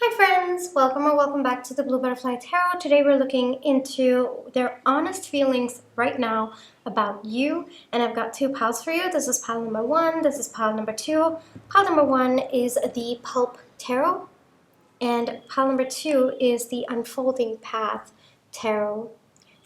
Hi friends, welcome or welcome back to the Blue Butterfly Tarot. Today we're looking into their honest feelings right now about you, and I've got two piles for you. This is pile number one, this is pile number two. Pile number one is the Pulp Tarot, and pile number two is the Unfolding Path Tarot.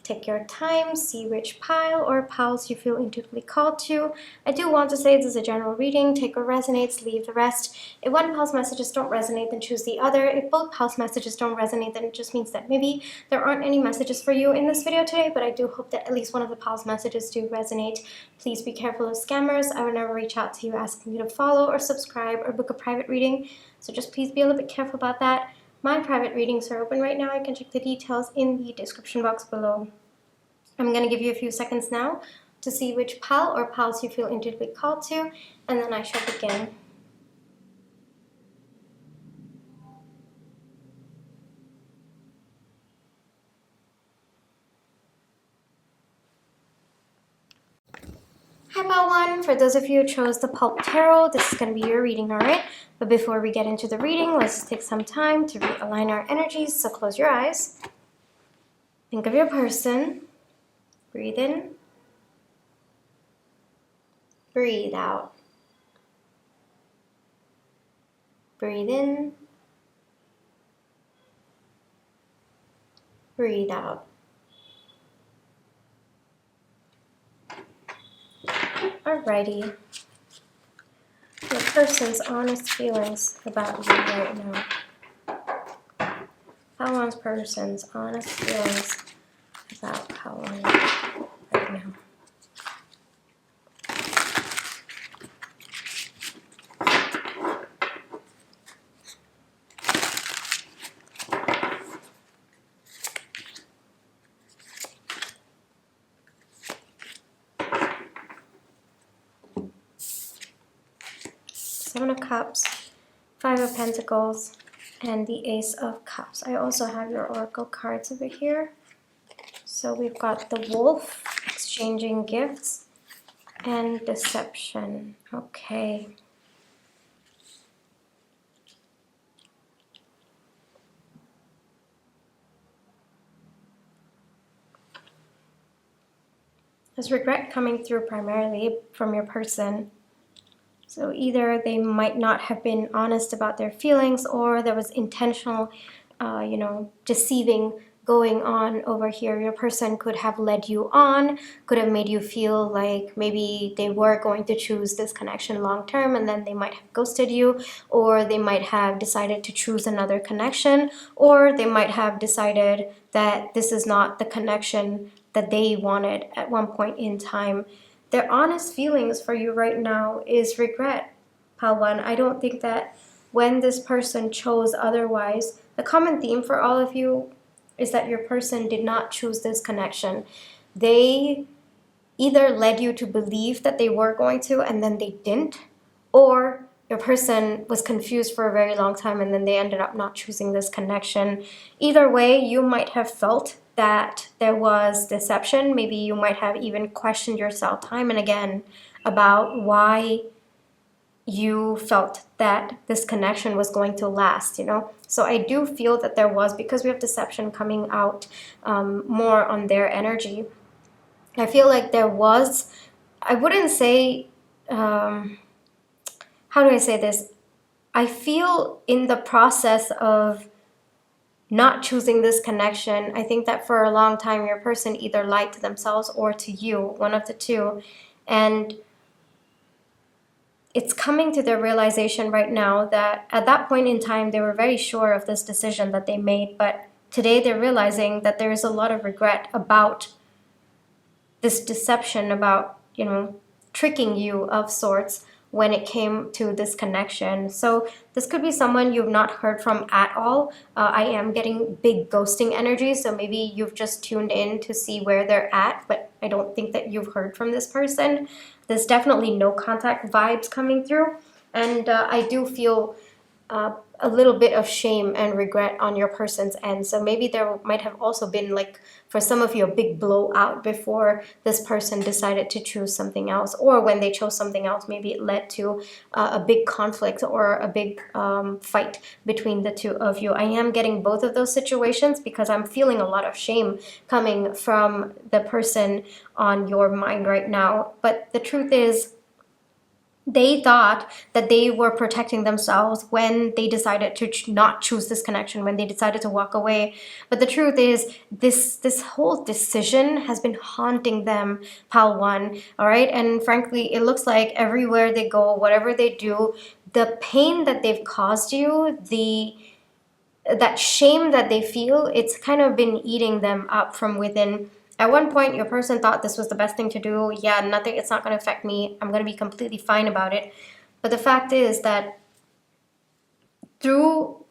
Take your time, see which pile or piles you feel intuitively called to. I do want to say this is a general reading. Take what resonates, leave the rest. If one pile's messages don't resonate, then choose the other. If both piles' messages don't resonate, then it just means that maybe there aren't any messages for you in this video today, but I do hope that at least one of the piles' messages do resonate. Please be careful of scammers. I would never reach out to you asking you to follow or subscribe or book a private reading, so just please be a little bit careful about that. My private readings are open right now. You can check the details in the description box below. I'm going to give you a few seconds now to see which pile or piles you feel intuitively called to, and then I shall begin. Hi pile one, for those of you who chose the Pulp Tarot, this is going to be your reading, alright? But before we get into the reading, let's take some time to realign our energies, so close your eyes. Think of your person. Breathe in. Breathe out. Breathe in. Breathe out. Alrighty. Your person's honest feelings about you right now. Pile one's person's honest feelings about pile one right now. Seven of Cups, Five of Pentacles, and the Ace of Cups. I also have your Oracle cards over here. So we've got the Wolf, exchanging gifts, and deception. Okay. There's regret coming through primarily from your person. So either they might not have been honest about their feelings, or there was intentional, deceiving going on over here. Your person could have led you on, could have made you feel like maybe they were going to choose this connection long term, and then they might have ghosted you, or they might have decided to choose another connection, or they might have decided that this is not the connection that they wanted at one point in time. Their honest feelings for you right now is regret, pile one. I don't think that when this person chose otherwise, the common theme for all of you is that your person did not choose this connection. They either led you to believe that they were going to and then they didn't, or your person was confused for a very long time and then they ended up not choosing this connection. Either way, you might have felt that there was deception. Maybe you might have even questioned yourself time and again about why you felt that this connection was going to last, So I do feel that there was, because we have deception coming out more on their energy. I feel like there was, I wouldn't say, how do I say this? I feel in the process of not choosing this connection, I think that for a long time your person either lied to themselves or to you, one of the two. And it's coming to their realization right now that at that point in time they were very sure of this decision that they made, but today they're realizing that there is a lot of regret about this deception, about, tricking you of sorts when it came to this connection. So this could be someone you've not heard from at all. I am getting big ghosting energy, so maybe you've just tuned in to see where they're at, but I don't think that you've heard from this person. There's definitely no contact vibes coming through, and I do feel a little bit of shame and regret on your person's end. So maybe there might have also been, like, for some of you, a big blowout before this person decided to choose something else, or when they chose something else, maybe it led to a big conflict or a big fight between the two of you. I am getting both of those situations because I'm feeling a lot of shame coming from the person on your mind right now. But the truth is, they thought that they were protecting themselves when they decided to not choose this connection, when they decided to walk away. But the truth is, this whole decision has been haunting them, pile one. All right, and frankly, it looks like everywhere they go, whatever they do, the pain that they've caused you, that shame that they feel, it's kind of been eating them up from within. At one point, your person thought this was the best thing to do. Yeah, nothing, it's not going to affect me. I'm going to be completely fine about it. But the fact is that through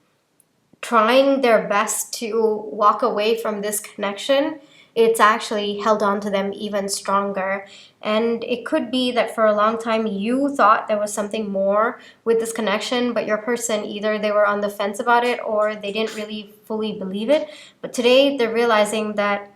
trying their best to walk away from this connection, it's actually held on to them even stronger. And it could be that for a long time you thought there was something more with this connection, but your person, either they were on the fence about it or they didn't really fully believe it. But today they're realizing that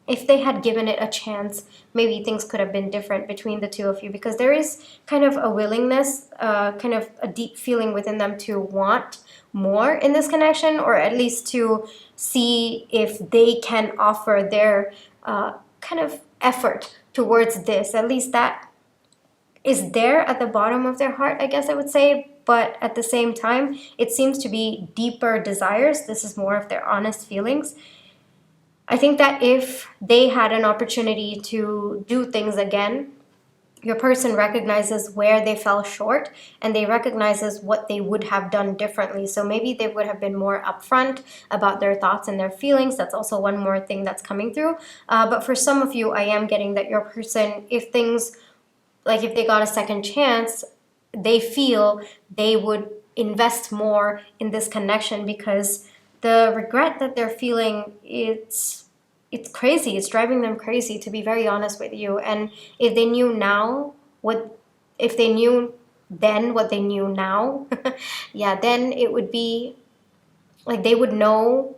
if they had given it a chance, maybe things could have been different between the two of you, because there is kind of a willingness, kind of a deep feeling within them to want more in this connection, or at least to see if they can offer their kind of effort towards this. At least that is there at the bottom of their heart, I guess I would say. But at the same time, it seems to be deeper desires. This is more of their honest feelings. I think that if they had an opportunity to do things again, your person recognizes where they fell short, and they recognizes what they would have done differently. So maybe they would have been more upfront about their thoughts and their feelings. That's also one more thing that's coming through. But for some of you, I am getting that your person, if things, like if they got a second chance, they feel they would invest more in this connection, because the regret that they're feeling, it's crazy. It's driving them crazy, to be very honest with you. And if they knew now if they knew then what they knew now, yeah, then it would be like they would know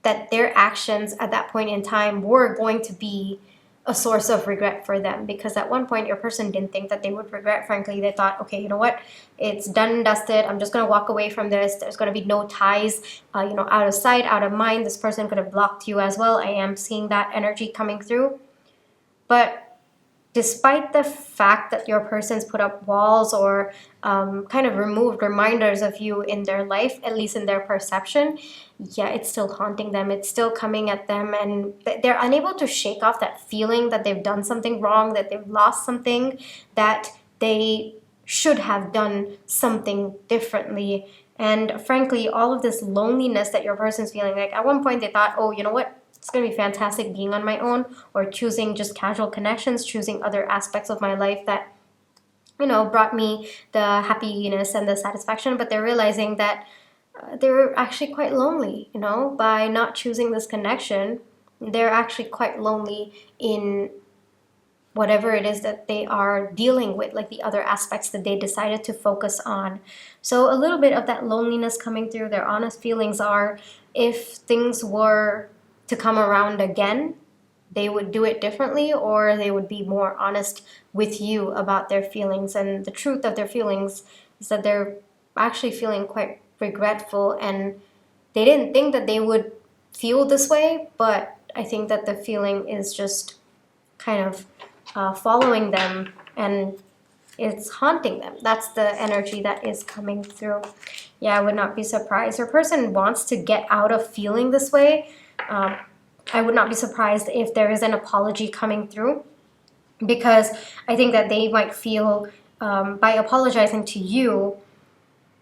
that their actions at that point in time were going to be a source of regret for them. Because at one point your person didn't think that they would regret. Frankly, they thought, okay, you know what, it's done and dusted, I'm just going to walk away from this. There's going to be no ties, out of sight, out of mind. This person could have blocked you as well. I am seeing that energy coming through. But despite the fact that your person's put up walls or kind of removed reminders of you in their life, at least in their perception, yeah, it's still haunting them. It's still coming at them, and they're unable to shake off that feeling that they've done something wrong, that they've lost something, that they should have done something differently. And frankly, all of this loneliness that your person's feeling, like at one point they thought, oh, you know what, it's going to be fantastic being on my own, or choosing just casual connections, choosing other aspects of my life that, brought me the happiness and the satisfaction. But they're realizing that they're actually quite lonely, by not choosing this connection. They're actually quite lonely in whatever it is that they are dealing with, like the other aspects that they decided to focus on. So a little bit of that loneliness coming through. Their honest feelings are, if things were to come around again, they would do it differently, or they would be more honest with you about their feelings. And the truth of their feelings is that they're actually feeling quite regretful, and they didn't think that they would feel this way, but I think that the feeling is just kind of following them, and it's haunting them. That's the energy that is coming through. Yeah, I would not be surprised. Your person wants to get out of feeling this way. I would not be surprised if there is an apology coming through, because I think that they might feel by apologizing to you,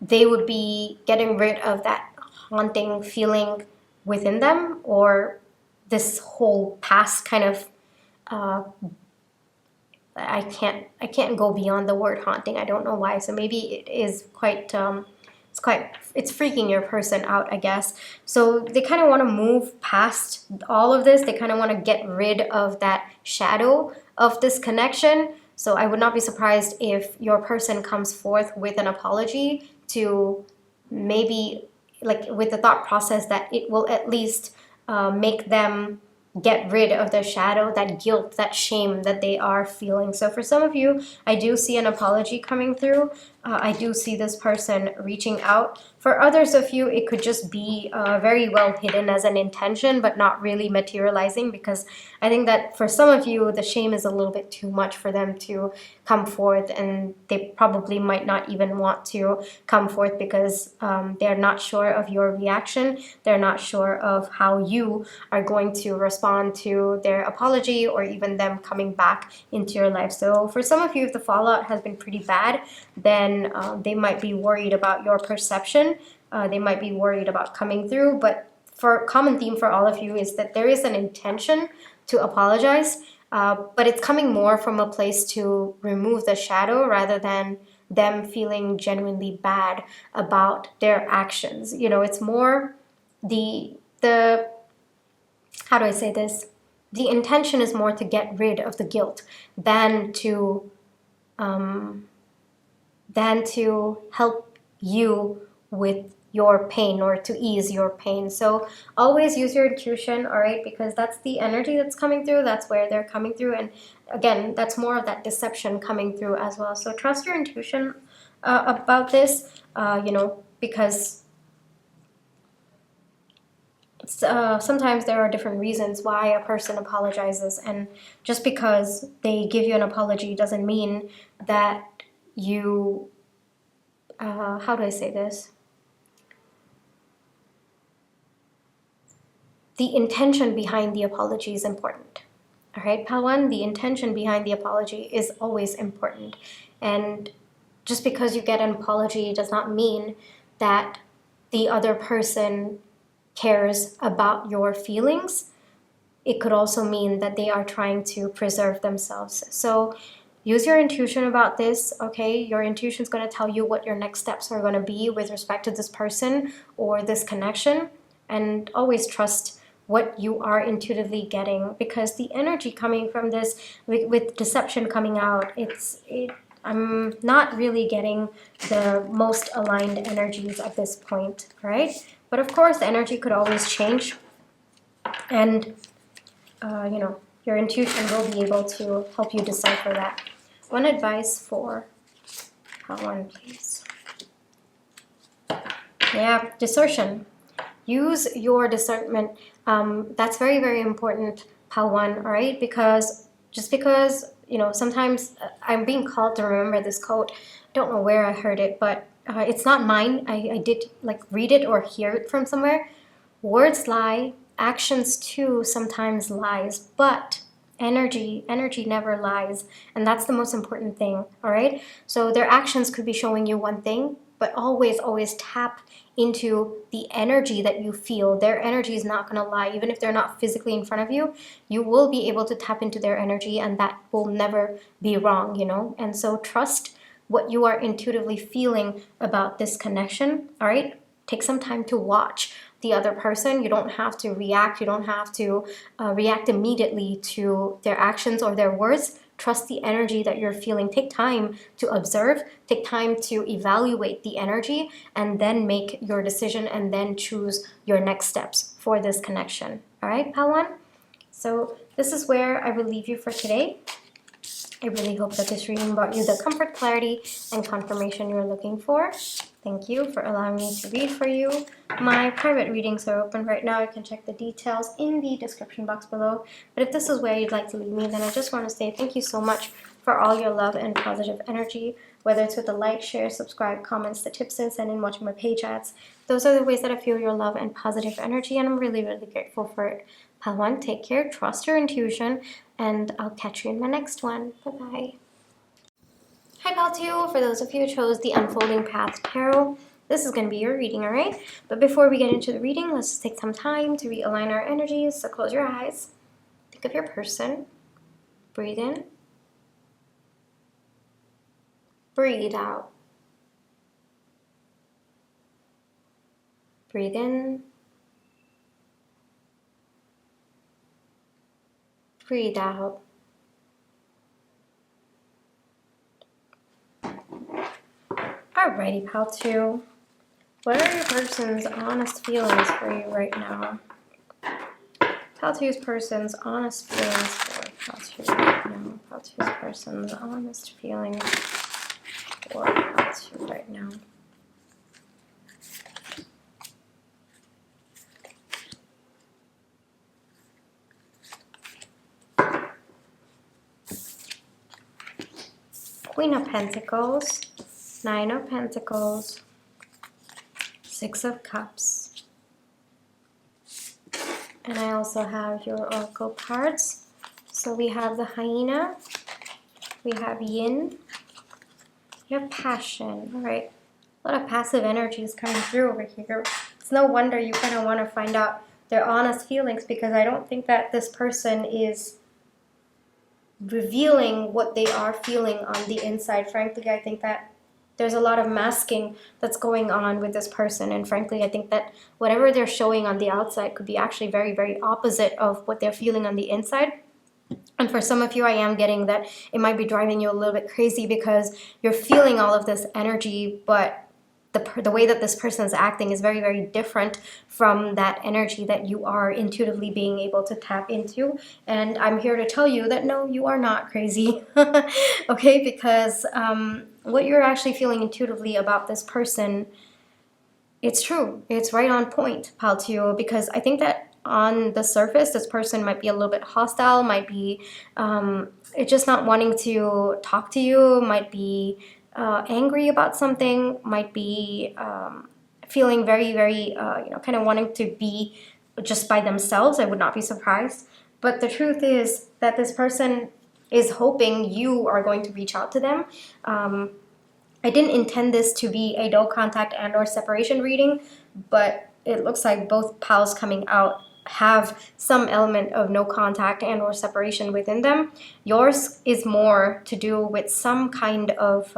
they would be getting rid of that haunting feeling within them, or this whole past kind of I can't go beyond the word haunting. I don't know why. So maybe it is quite it's freaking your person out, I guess. So they kind of want to move past all of this. They kind of want to get rid of that shadow of this connection. So I would not be surprised if your person comes forth with an apology to maybe like with the thought process that it will at least make them get rid of the shadow, that guilt, that shame that they are feeling. So for some of you, I do see an apology coming through. I do see this person reaching out. For others of you, it could just be very well hidden as an intention, but not really materializing, because I think that for some of you, the shame is a little bit too much for them to come forth, and they probably might not even want to come forth because they're not sure of your reaction. They're not sure of how you are going to respond to their apology or even them coming back into your life. So for some of you, if the fallout has been pretty bad, then they might be worried about your perception. They might be worried about coming through. But for common theme for all of you is that there is an intention to apologize, but it's coming more from a place to remove the shadow rather than them feeling genuinely bad about their actions. You know, it's more the how do I say this? The intention is more to get rid of the guilt than to help you with your pain or to ease your pain. So always use your intuition, all right? Because that's the energy that's coming through. That's where they're coming through. And again, that's more of that deception coming through as well. So trust your intuition about this, you know, because sometimes there are different reasons why a person apologizes, and just because they give you an apology doesn't mean that you how do I say this? The intention behind the apology is important. All right, Pawan, the intention behind the apology is always important. And just because you get an apology does not mean that the other person cares about your feelings. It could also mean that they are trying to preserve themselves. So use your intuition about this, okay? Your intuition is going to tell you what your next steps are going to be with respect to this person or this connection. And always trust what you are intuitively getting, because the energy coming from this, with deception coming out, I'm not really getting the most aligned energies at this point, right? But of course, the energy could always change, and you know, your intuition will be able to help you decipher that. One advice for one, please. Yeah, discernment. Use your discernment. That's very, very important, Pawan, all right? Because just because, you know, sometimes I'm being called to remember this quote. Don't know where I heard it, but it's not mine. I did like read it or hear it from somewhere. Words lie, actions too sometimes lies, but energy never lies, and that's the most important thing, all right? So their actions could be showing you one thing, but always tap into the energy that you feel. Their energy is not going to lie. Even if they're not physically in front of you, you will be able to tap into their energy, and that will never be wrong, you know? And so trust what you are intuitively feeling about this connection, all right? Take some time to watch the other person. You don't have to react. You don't have to react immediately to their actions or their words. Trust the energy that you're feeling. Take time to observe. Take time to evaluate the energy, and then make your decision, and then choose your next steps for this connection. All right, Pawan? So this is where I will leave you for today. I really hope that this reading brought you the comfort, clarity, and confirmation you're looking for. Thank you for allowing me to read for you. My private readings are open right now. You can check the details in the description box below. But if this is where you'd like to leave me, then I just want to say thank you so much for all your love and positive energy, whether it's with the like, share, subscribe, comments, the tips and send in, watching my page ads. Those are the ways that I feel your love and positive energy, and I'm really, really grateful for it. Pawan, take care, trust your intuition, and I'll catch you in my next one. Bye-bye. Hi, Pal 2. For those of you who chose the Unfolding Path Tarot, this is going to be your reading, all right? But before we get into the reading, let's just take some time to realign our energies. So close your eyes. Think of your person. Breathe in. Breathe out. Breathe in. Breathe out. Alrighty, Pal 2. What are your person's honest feelings for you right now? Paltu's person's honest feelings for Paltu right now. Paltu's person's honest feelings for Paltu right now. Queen of Pentacles, Nine of Pentacles, Six of Cups. And I also have your oracle cards. So we have the hyena, we have yin, you have passion. All right, a lot of passive energy is coming through over here. It's no wonder you kind of want to find out their honest feelings, because I don't think that this person is revealing what they are feeling on the inside. Frankly, I think that there's a lot of masking that's going on with this person, and frankly I think that whatever they're showing on the outside could be actually very, very opposite of what they're feeling on the inside. And for some of you, I am getting that it might be driving you a little bit crazy because you're feeling all of this energy, but the way that this person is acting is very, very different from that energy that you are intuitively being able to tap into. And I'm here to tell you that no, you are not crazy. Okay, because what you're actually feeling intuitively about this person, it's true. It's right on point, Paltio, because I think that on the surface, this person might be a little bit hostile, might be it's just not wanting to talk to you, might be angry about something, might be feeling very, very, kind of wanting to be just by themselves. I would not be surprised. But the truth is that this person is hoping you are going to reach out to them. I didn't intend this to be a no contact and or separation reading, but it looks like both piles coming out have some element of no contact and or separation within them. Yours is more to do with some kind of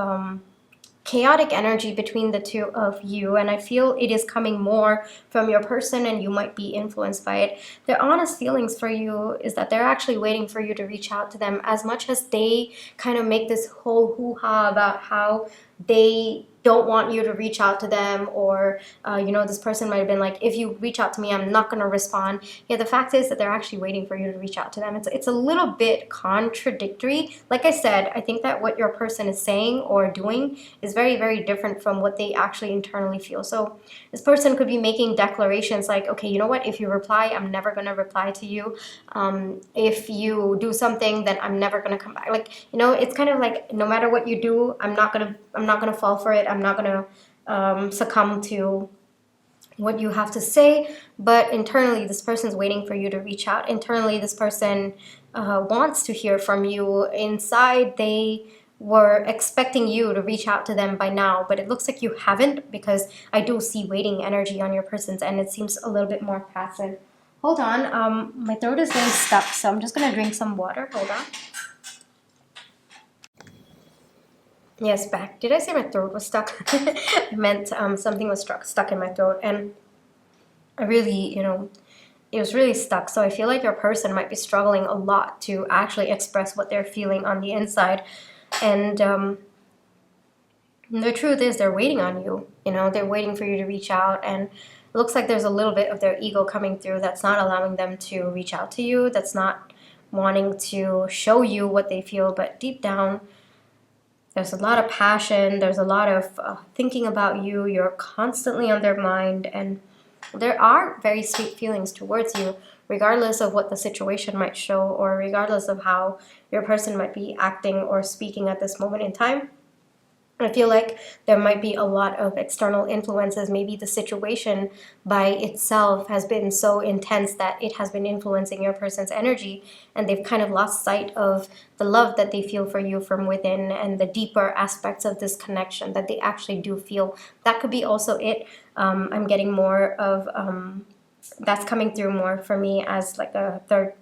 chaotic energy between the two of you, and I feel it is coming more from your person and you might be influenced by it. Their honest feelings for you is that they're actually waiting for you to reach out to them, as much as they kind of make this whole hoo-ha about how they don't want you to reach out to them, or this person might have been like, if you reach out to me, I'm not going to respond. Yeah, the fact is that they're actually waiting for you to reach out to them. It's a little bit contradictory. Like I said, I think that what your person is saying or doing is very, very different from what they actually internally feel. So this person could be making declarations like, okay, you know what, if you reply, I'm never going to reply to you. If you do something, then I'm never going to come back. Like, it's kind of like, no matter what you do, I'm not going to fall for it. I'm not going to succumb to what you have to say. But internally, this person's waiting for you to reach out. Internally, this person wants to hear from you. Inside, they were expecting you to reach out to them by now, but it looks like you haven't, because I do see waiting energy on your person's end. It seems a little bit more passive. Hold on, my throat is getting stuck, so I'm just gonna drink some water. Hold on. Yes, back. Did I say my throat was stuck? I meant something was stuck in my throat, and I really, it was really stuck. So I feel like your person might be struggling a lot to actually express what they're feeling on the inside. And the truth is they're waiting on you. They're waiting for you to reach out, and it looks like there's a little bit of their ego coming through that's not allowing them to reach out to you, that's not wanting to show you what they feel, but deep down, there's a lot of passion, there's a lot of thinking about you, you're constantly on their mind, and there are very sweet feelings towards you, regardless of what the situation might show, or regardless of how your person might be acting or speaking at this moment in time. I feel like there might be a lot of external influences. Maybe the situation by itself has been so intense that it has been influencing your person's energy, and they've kind of lost sight of the love that they feel for you from within and the deeper aspects of this connection that they actually do feel. That could be also it. I'm getting more of that's coming through more for me as like a third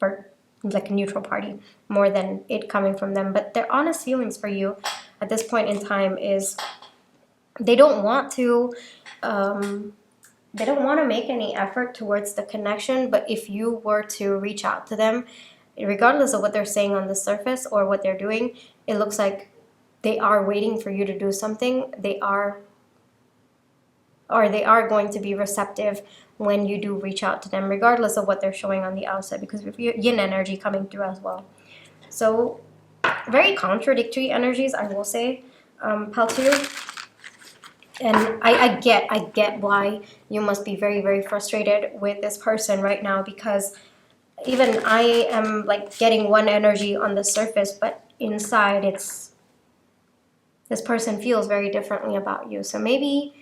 part, like a neutral party, more than it coming from them. But their honest feelings for you at this point in time is they don't want to make any effort towards the connection. But if you were to reach out to them, regardless of what they're saying on the surface or what they're doing, it looks like they are waiting for you to do something. They are or they are going to be receptive when you do reach out to them, regardless of what they're showing on the outside, because we have yin energy coming through as well. So very contradictory energies, I will say, Pal 2. And I get why you must be very, very frustrated with this person right now, because even I am like getting one energy on the surface, but inside this person feels very differently about you. So maybe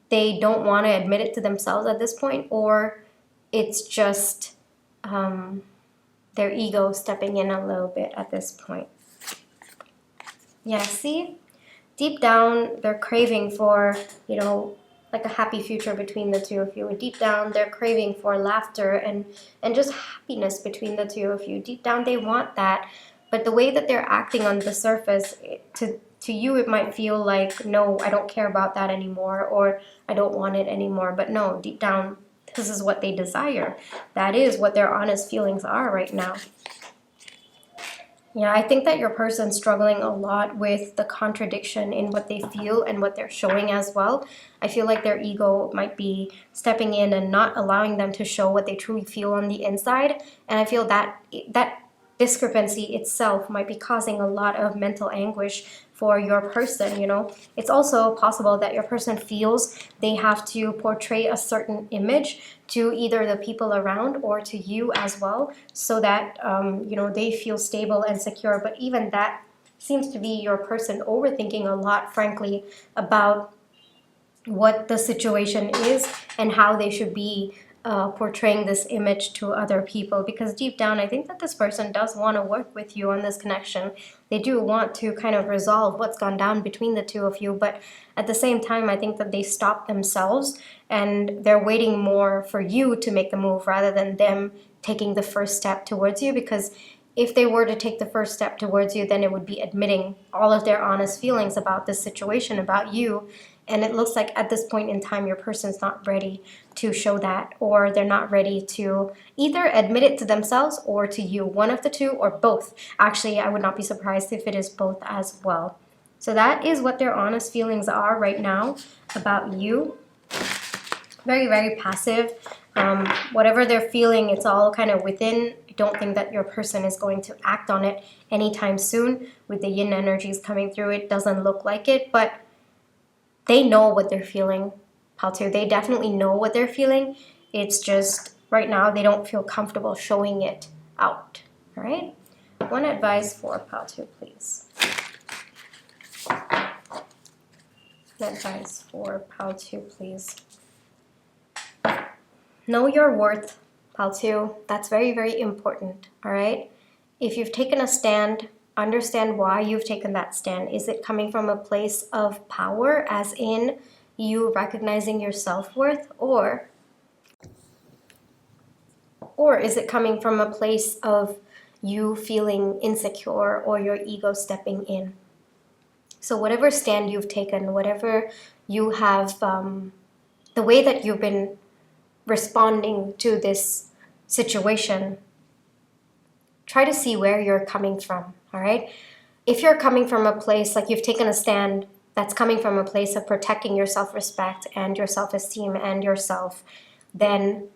they don't want to admit it to themselves at this point, or it's just their ego stepping in a little bit at this point. Yeah, see? Deep down, they're craving for, you know, like a happy future between the two of you. And deep down, they're craving for laughter and just happiness between the two of you. Deep down, they want that. But the way that they're acting on the surface, to you, it might feel like, no, I don't care about that anymore, or I don't want it anymore. But no, deep down, this is what they desire. That is what their honest feelings are right now. Yeah, I think that your person's struggling a lot with the contradiction in what they feel and what they're showing as well. I feel like their ego might be stepping in and not allowing them to show what they truly feel on the inside. And I feel that that discrepancy itself might be causing a lot of mental anguish for your person, you know. It's also possible that your person feels they have to portray a certain image to either the people around or to you as well, so that you know, they feel stable and secure. But even that seems to be your person overthinking a lot, frankly, about what the situation is and how they should be portraying this image to other people. Because deep down, I think that this person does want to work with you on this connection. They do want to kind of resolve what's gone down between the two of you, but at the same time, I think that they stop themselves and they're waiting more for you to make the move rather than them taking the first step towards you. Because if they were to take the first step towards you, then it would be admitting all of their honest feelings about this situation, about you. And it looks like at this point in time, your person's not ready to show that, or they're not ready to either admit it to themselves or to you, one of the two or both. Actually, I would not be surprised if it is both as well. So that is what their honest feelings are right now about you. Very, very passive. Whatever they're feeling, it's all kind of within. I don't think that your person is going to act on it anytime soon. With the yin energies coming through, it doesn't look like it, but they know what they're feeling, Pal 2. They definitely know what they're feeling. It's just right now they don't feel comfortable showing it out. All right? One advice for Pal 2, please. One advice for Pal 2, please. Know your worth, Pal 2. That's very, very important. All right? If you've taken a stand, understand why you've taken that stand. Is it coming from a place of power, as in you recognizing your self-worth, or is it coming from a place of you feeling insecure or your ego stepping in? So whatever stand you've taken, whatever you have, the way that you've been responding to this situation, try to see where you're coming from. All right? If you're coming from a place like you've taken a stand that's coming from a place of protecting your self-respect and your self-esteem and yourself, then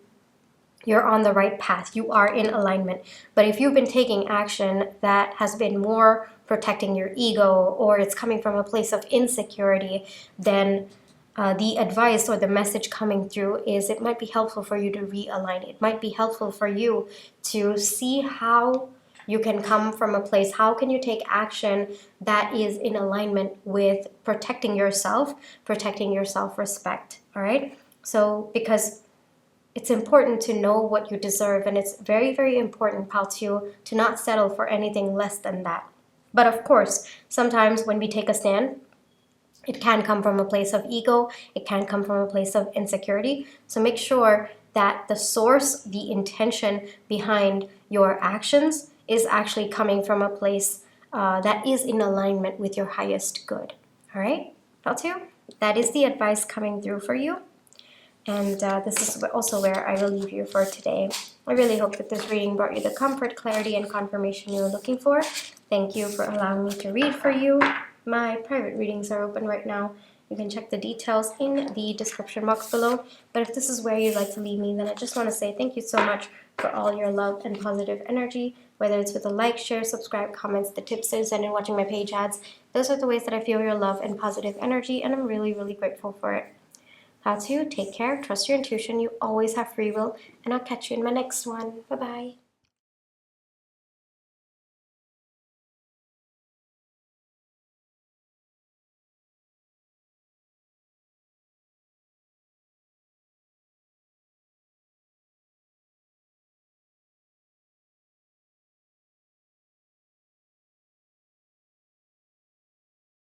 you're on the right path. You are in alignment. But if you've been taking action that has been more protecting your ego, or it's coming from a place of insecurity, then the advice or the message coming through is it might be helpful for you to realign. It might be helpful for you to see how you can come from a place, how can you take action that is in alignment with protecting yourself, protecting your self-respect, all right? So, because it's important to know what you deserve, and it's very, very important, Pal 2, to not settle for anything less than that. But of course, sometimes when we take a stand, it can come from a place of ego, it can come from a place of insecurity. So make sure that the source, the intention behind your actions is actually coming from a place that is in alignment with your highest good. All right, Pal 2? That is the advice coming through for you. And this is also where I will leave you for today. I really hope that this reading brought you the comfort, clarity, and confirmation you were looking for. Thank you for allowing me to read for you. My private readings are open right now. You can check the details in the description box below. But if this is where you'd like to leave me, then I just want to say thank you so much for all your love and positive energy, whether it's with a like, share, subscribe, comments, the tips that you send in watching my page ads. Those are the ways that I feel your love and positive energy, and I'm really, really grateful for it. How to take care, trust your intuition, you always have free will, and I'll catch you in my next one. Bye-bye.